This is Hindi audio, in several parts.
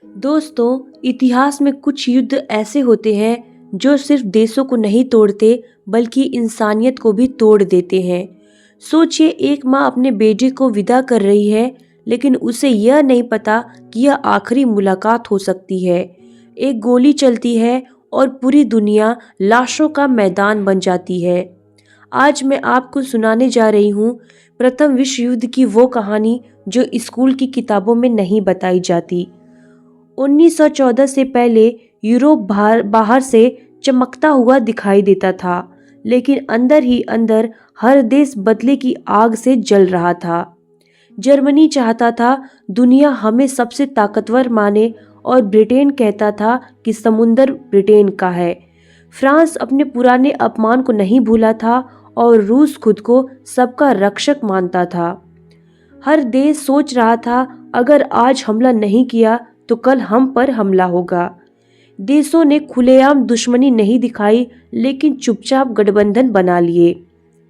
दोस्तों, इतिहास में कुछ युद्ध ऐसे होते हैं जो सिर्फ देशों को नहीं तोड़ते बल्कि इंसानियत को भी तोड़ देते हैं। सोचिए, एक माँ अपने बेटे को विदा कर रही है, लेकिन उसे यह नहीं पता कि यह आखिरी मुलाकात हो सकती है। एक गोली चलती है और पूरी दुनिया लाशों का मैदान बन जाती है। आज मैं आपको सुनाने जा रही हूँ प्रथम विश्व युद्ध की वो कहानी जो स्कूल की किताबों में नहीं बताई जाती। 1914 से पहले यूरोप बाहर से चमकता हुआ दिखाई देता था, लेकिन अंदर ही अंदर हर देश बदले की आग से जल रहा था। जर्मनी चाहता था दुनिया हमें सबसे ताकतवर माने और ब्रिटेन कहता था कि समुंदर ब्रिटेन का है। फ्रांस अपने पुराने अपमान को नहीं भूला था और रूस खुद को सबका रक्षक मानता था। हर देश सोच रहा था, अगर आज हमला नहीं किया तो कल हम पर हमला होगा। देशों ने खुलेआम दुश्मनी नहीं दिखाई, लेकिन चुपचाप गठबंधन बना लिए।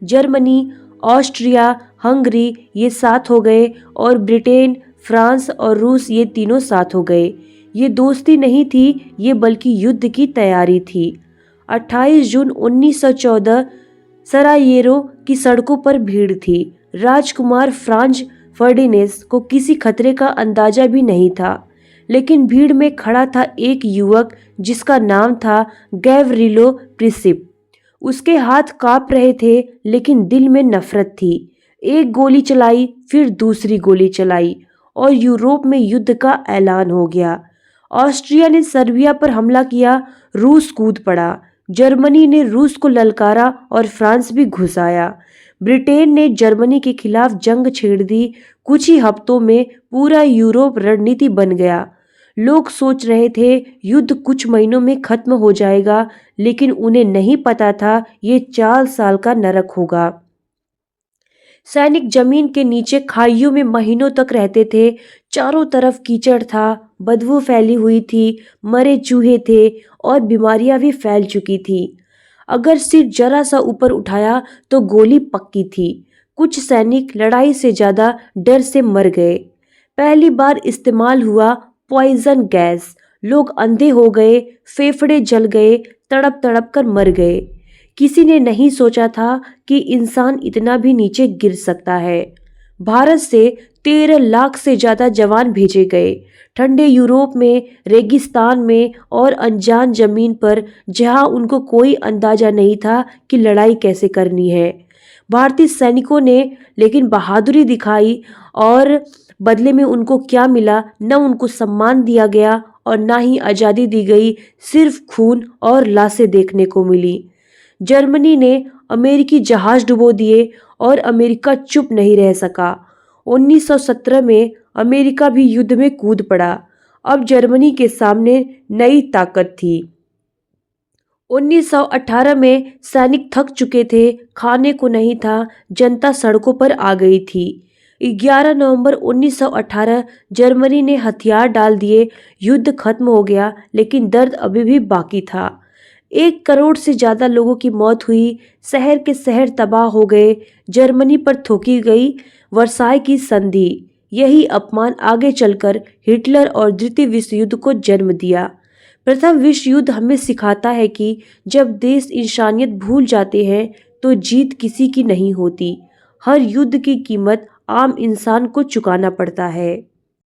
जर्मनी, ऑस्ट्रिया, हंगरी ये साथ हो गए और ब्रिटेन, फ्रांस और रूस ये तीनों साथ हो गए। ये दोस्ती नहीं थी, ये बल्कि युद्ध की तैयारी थी। 28 जून 1914 सरायेरो की सड़कों पर भीड़ थी। राजकुमार फ्रांज फर्डिनेंड को किसी खतरे का अंदाजा भी नहीं था, लेकिन भीड़ में खड़ा था एक युवक जिसका नाम था गैवरिलो प्रिंसिप। उसके हाथ कांप रहे थे, लेकिन दिल में नफरत थी। एक गोली चलाई, फिर दूसरी गोली चलाई और यूरोप में युद्ध का ऐलान हो गया। ऑस्ट्रिया ने सर्बिया पर हमला किया, रूस कूद पड़ा। जर्मनी ने रूस को ललकारा और फ्रांस भी घुस आया। ब्रिटेन ने जर्मनी के खिलाफ जंग छेड़ दी। कुछ ही हफ्तों में पूरा यूरोप रणनीति बन गया। लोग सोच रहे थे युद्ध कुछ महीनों में खत्म हो जाएगा, लेकिन उन्हें नहीं पता था ये 4 साल का नरक होगा। सैनिक जमीन के नीचे खाइयों में महीनों तक रहते थे। चारों तरफ कीचड़ था, बदबू फैली हुई थी, मरे चूहे थे और बीमारियां भी फैल चुकी थी। अगर सिर जरा सा ऊपर उठाया तो गोली पक्की थी। कुछ सैनिक लड़ाई से ज्यादा डर से मर गए। पहली बार इस्तेमाल हुआ पॉइजन गैस। लोग अंधे हो गए, फेफड़े जल गए, तड़प तड़प कर मर गए। किसी ने नहीं सोचा था कि इंसान इतना भी नीचे गिर सकता है। भारत से 13 लाख से ज्यादा जवान भेजे गए। ठंडे यूरोप में, रेगिस्तान में और अनजान जमीन पर, जहां उनको कोई अंदाजा नहीं था कि लड़ाई कैसे करनी है। भारतीय सैनिकों ने लेकिन बहादुरी दिखाई और बदले में उनको क्या मिला? न उनको सम्मान दिया गया और ना ही आज़ादी दी गई, सिर्फ खून और लाशें देखने को मिली। जर्मनी ने अमेरिकी जहाज डुबो दिए और अमेरिका चुप नहीं रह सका। 1917 में अमेरिका भी युद्ध में कूद पड़ा। अब जर्मनी के सामने नई ताकत थी। 1918 में सैनिक थक चुके थे, खाने को नहीं था, जनता सड़कों पर आ गई थी। 11 नवंबर 1918 जर्मनी ने हथियार डाल दिए। युद्ध खत्म हो गया, लेकिन दर्द अभी भी बाकी था। 1 करोड़ से ज्यादा लोगों की मौत हुई। शहर के शहर तबाह हो गए। जर्मनी पर थोकी गई वर्साई की संधि। यही अपमान आगे चलकर हिटलर और द्वितीय विश्व युद्ध को जन्म दिया। प्रथम विश्व युद्ध हमें सिखाता है कि जब देश इंसानियत भूल जाते हैं तो जीत किसी की नहीं होती। हर युद्ध की कीमत आम इंसान को चुकाना पड़ता है।